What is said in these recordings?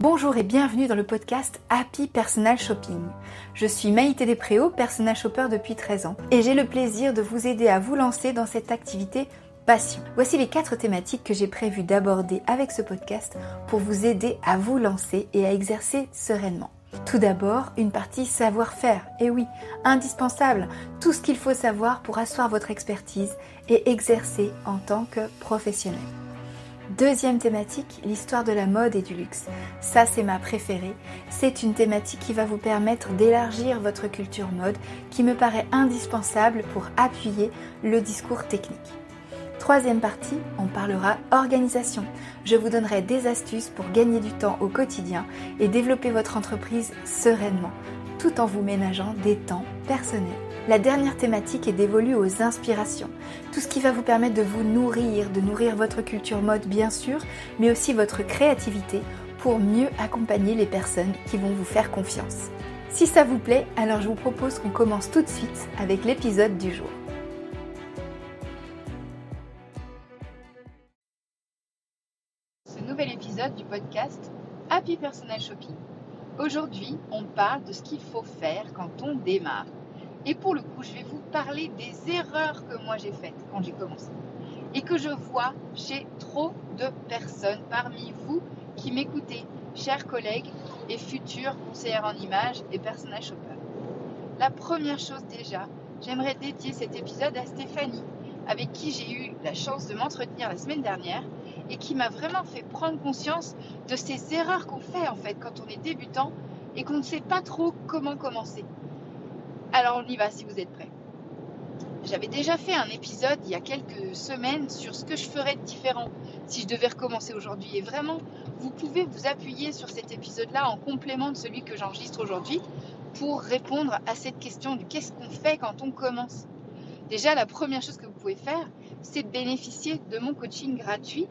Bonjour et bienvenue dans le podcast Happy Personal Shopping. Je suis Maïté Despréaux, personal shopper depuis 13 ans et j'ai le plaisir de vous aider à vous lancer dans cette activité passion. Voici les 4 thématiques que j'ai prévu d'aborder avec ce podcast pour vous aider à vous lancer et à exercer sereinement. Tout d'abord, une partie savoir-faire. Et oui, indispensable, tout ce qu'il faut savoir pour asseoir votre expertise et exercer en tant que professionnel. Deuxième thématique, l'histoire de la mode et du luxe. Ça, c'est ma préférée. C'est une thématique qui va vous permettre d'élargir votre culture mode, qui me paraît indispensable pour appuyer le discours technique. Troisième partie, on parlera organisation. Je vous donnerai des astuces pour gagner du temps au quotidien et développer votre entreprise sereinement, tout en vous ménageant des temps personnels. La dernière thématique est dévolue aux inspirations. Tout ce qui va vous permettre de vous nourrir, de nourrir votre culture mode bien sûr, mais aussi votre créativité pour mieux accompagner les personnes qui vont vous faire confiance. Si ça vous plaît, alors je vous propose qu'on commence tout de suite avec l'épisode du jour. Ce nouvel épisode du podcast Happy Personal Shopping. Aujourd'hui, on parle de ce qu'il faut faire quand on démarre. Et pour le coup, je vais vous parler des erreurs que moi j'ai faites quand j'ai commencé. Et que je vois chez trop de personnes parmi vous qui m'écoutez, chers collègues et futurs conseillères en images et personal shoppers. La première chose déjà, j'aimerais dédier cet épisode à Stéphanie, avec qui j'ai eu la chance de m'entretenir la semaine dernière et qui m'a vraiment fait prendre conscience de ces erreurs qu'on fait en fait quand on est débutant et qu'on ne sait pas trop comment commencer. Alors on y va si vous êtes prêts. J'avais déjà fait un épisode il y a quelques semaines sur ce que je ferais de différent si je devais recommencer aujourd'hui. Et vraiment, vous pouvez vous appuyer sur cet épisode-là en complément de celui que j'enregistre aujourd'hui pour répondre à cette question de qu'est-ce qu'on fait quand on commence. Déjà, la première chose que vous pouvez faire, c'est de bénéficier de mon coaching gratuit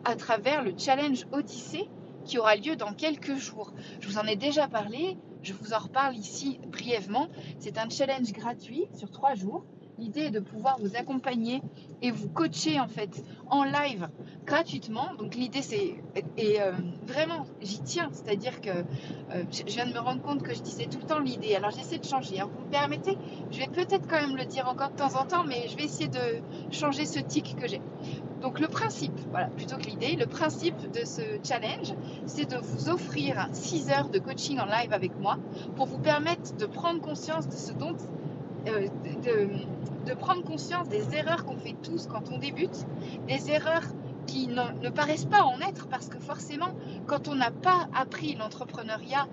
à travers le challenge Odyssée qui aura lieu dans quelques jours. Je vous en ai déjà parlé, je vous en reparle ici brièvement. C'est un challenge gratuit sur 3 jours. L'idée est de pouvoir vous accompagner et vous coacher en fait en live gratuitement. Donc l'idée c'est, vraiment j'y tiens, c'est-à-dire que je viens de me rendre compte que je disais tout le temps l'idée. Alors j'essaie de changer, hein. Vous me permettez, je vais peut-être quand même le dire encore de temps en temps, mais je vais essayer de changer ce tic que j'ai. Donc le principe, voilà, plutôt que l'idée, le principe de ce challenge, c'est de vous offrir 6 heures de coaching en live avec moi pour vous permettre de prendre conscience de ce dont, de prendre conscience des erreurs qu'on fait tous quand on débute, des erreurs qui ne paraissent pas en être parce que forcément, quand on n'a pas appris l'entrepreneuriat,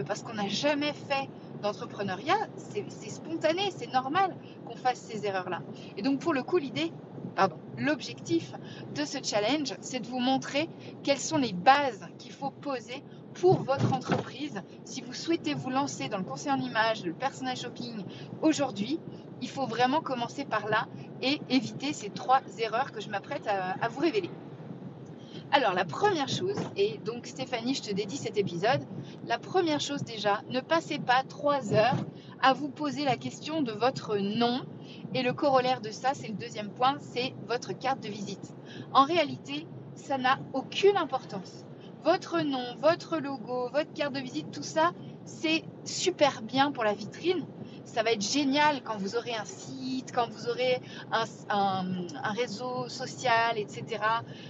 parce qu'on n'a jamais fait d'entrepreneuriat, c'est spontané, c'est normal qu'on fasse ces erreurs-là. Et donc pour le coup, l'objectif de ce challenge, c'est de vous montrer quelles sont les bases qu'il faut poser pour votre entreprise. Si vous souhaitez vous lancer dans le conseil en images, le personal shopping aujourd'hui, il faut vraiment commencer par là et éviter ces 3 erreurs que je m'apprête à vous révéler. Alors la première chose, et donc Stéphanie, je te dédie cet épisode, la première chose déjà, ne passez pas 3 heures à vous poser la question de votre nom. Et le corollaire de ça, c'est le deuxième point, c'est votre carte de visite. En réalité, ça n'a aucune importance. Votre nom, votre logo, votre carte de visite, tout ça, c'est super bien pour la vitrine. Ça va être génial quand vous aurez un site, quand vous aurez un réseau social, etc.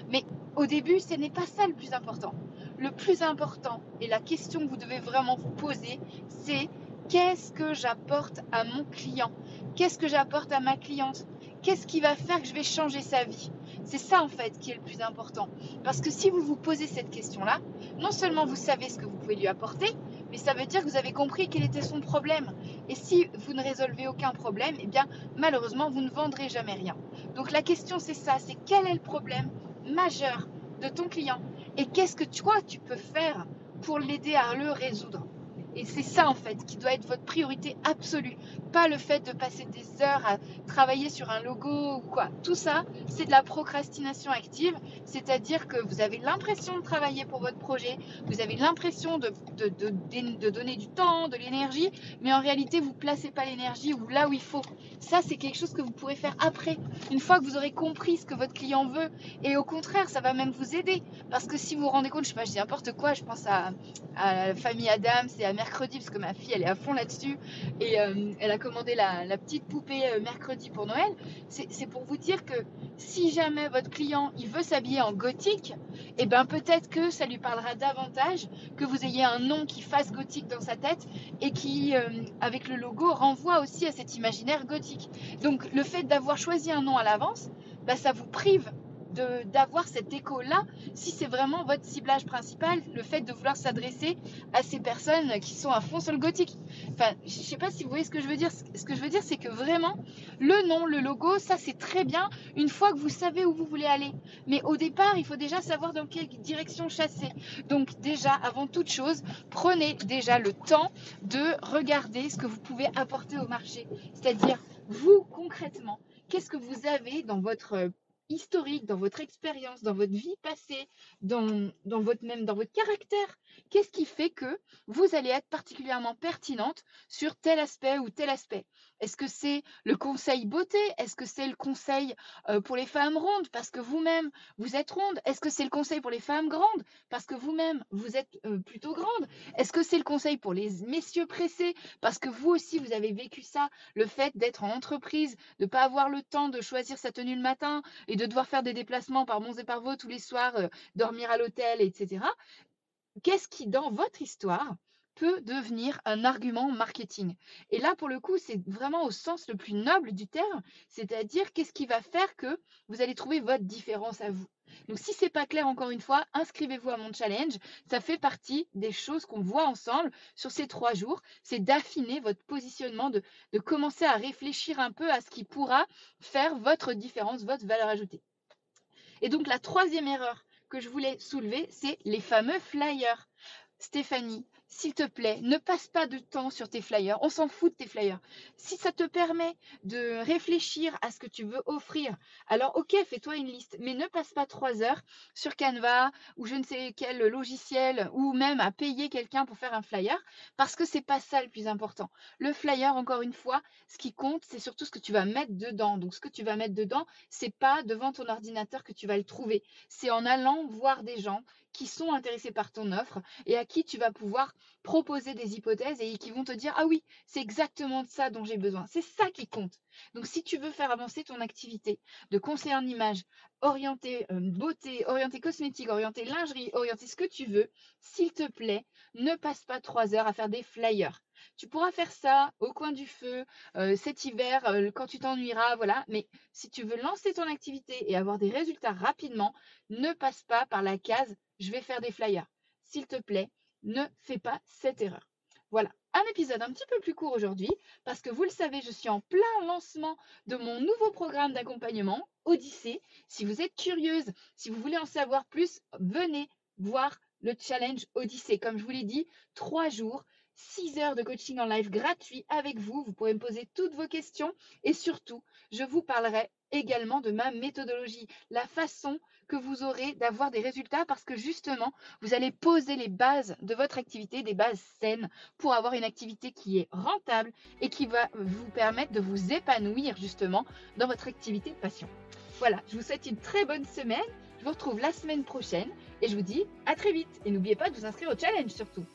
Mais au début, ce n'est pas ça le plus important. Le plus important, et la question que vous devez vraiment vous poser, c'est qu'est-ce que j'apporte à mon client ? Qu'est-ce que j'apporte à ma cliente ? Qu'est-ce qui va faire que je vais changer sa vie ? C'est ça en fait qui est le plus important. Parce que si vous vous posez cette question-là, non seulement vous savez ce que vous pouvez lui apporter, mais ça veut dire que vous avez compris quel était son problème. Et si vous ne résolvez aucun problème, eh bien malheureusement vous ne vendrez jamais rien. Donc la question c'est ça, c'est quel est le problème majeur de ton client ? Et qu'est-ce que toi tu peux faire pour l'aider à le résoudre ? Et c'est ça en fait qui doit être votre priorité absolue. Pas le fait de passer des heures à travailler sur un logo ou quoi. Tout ça, c'est de la procrastination active. C'est-à-dire que vous avez l'impression de travailler pour votre projet, vous avez l'impression de donner du temps, de l'énergie, mais en réalité, vous ne placez pas l'énergie là où il faut. Ça, c'est quelque chose que vous pourrez faire après, une fois que vous aurez compris ce que votre client veut. Et au contraire, ça va même vous aider. Parce que si vous vous rendez compte, je sais pas, je dis n'importe quoi, je pense à la famille Adams et à mercredi, parce que ma fille, elle est à fond là-dessus. Et elle a commandé la petite poupée mercredi pour Noël. C'est pour vous dire que si jamais votre client, il veut s'habiller en gothique, et ben peut-être que ça lui parlera davantage que vous ayez un nom qui fasse gothique dans sa tête et qui, avec le logo, renvoie aussi à cet imaginaire gothique. Donc le fait d'avoir choisi un nom à l'avance, bah, ça vous prive d'avoir cet écho-là, si c'est vraiment votre ciblage principal, le fait de vouloir s'adresser à ces personnes qui sont à fond sur le gothique. Enfin, je ne sais pas si vous voyez ce que je veux dire. Ce que je veux dire, c'est que vraiment, le nom, le logo, ça c'est très bien une fois que vous savez où vous voulez aller. Mais au départ, il faut déjà savoir dans quelle direction chasser. Donc déjà, avant toute chose, prenez déjà le temps de regarder ce que vous pouvez apporter au marché. C'est-à-dire, vous, concrètement, qu'est-ce que vous avez dans votre historique, dans votre expérience, dans votre vie passée, dans votre caractère. Qu'est-ce qui fait que vous allez être particulièrement pertinente sur tel aspect ou tel aspect? Est-ce que c'est le conseil beauté? Est-ce que c'est le conseil pour les femmes rondes parce que vous-même, vous êtes ronde? Est-ce que c'est le conseil pour les femmes grandes parce que vous-même, vous êtes plutôt grande? Est-ce que c'est le conseil pour les messieurs pressés parce que vous aussi, vous avez vécu ça, le fait d'être en entreprise, de ne pas avoir le temps de choisir sa tenue le matin et de devoir faire des déplacements par bons et par vaux tous les soirs, dormir à l'hôtel, etc. Qu'est-ce qui, dans votre histoire, peut devenir un argument marketing? Et là, pour le coup, c'est vraiment au sens le plus noble du terme, c'est-à-dire qu'est-ce qui va faire que vous allez trouver votre différence à vous. Donc, si c'est pas clair, encore une fois, inscrivez-vous à mon challenge. Ça fait partie des choses qu'on voit ensemble sur ces 3 jours. C'est d'affiner votre positionnement, de commencer à réfléchir un peu à ce qui pourra faire votre différence, votre valeur ajoutée. Et donc, la troisième erreur que je voulais soulever, c'est les fameux flyers. Stéphanie, s'il te plaît, ne passe pas de temps sur tes flyers. On s'en fout de tes flyers. Si ça te permet de réfléchir à ce que tu veux offrir, alors ok, fais-toi une liste, mais ne passe pas 3 heures sur Canva ou je ne sais quel logiciel ou même à payer quelqu'un pour faire un flyer parce que c'est pas ça le plus important. Le flyer, encore une fois, ce qui compte, c'est surtout ce que tu vas mettre dedans. Donc, ce que tu vas mettre dedans, c'est pas devant ton ordinateur que tu vas le trouver. C'est en allant voir des gens qui sont intéressés par ton offre et à qui tu vas pouvoir proposer des hypothèses et qui vont te dire ah oui, c'est exactement de ça dont j'ai besoin. C'est ça qui compte. Donc si tu veux faire avancer ton activité de conseiller en image, orienté beauté, orienté cosmétique, orienté lingerie, orienté ce que tu veux, s'il te plaît, ne passe pas 3 heures à faire des flyers. Tu pourras faire ça au coin du feu cet hiver quand tu t'ennuieras, voilà. Mais si tu veux lancer ton activité et avoir des résultats rapidement, ne passe pas par la case je vais faire des flyers. S'il te plaît, ne fais pas cette erreur. Voilà, un épisode un petit peu plus court aujourd'hui parce que vous le savez, je suis en plein lancement de mon nouveau programme d'accompagnement, Odyssée. Si vous êtes curieuse, si vous voulez en savoir plus, venez voir le challenge Odyssée. Comme je vous l'ai dit, 3 jours, 6 heures de coaching en live gratuit avec vous. Vous pourrez me poser toutes vos questions et surtout, je vous parlerai également de ma méthodologie, la façon que vous aurez d'avoir des résultats parce que justement, vous allez poser les bases de votre activité, des bases saines pour avoir une activité qui est rentable et qui va vous permettre de vous épanouir justement dans votre activité de passion. Voilà, je vous souhaite une très bonne semaine. Je vous retrouve la semaine prochaine et je vous dis à très vite. Et n'oubliez pas de vous inscrire au challenge surtout.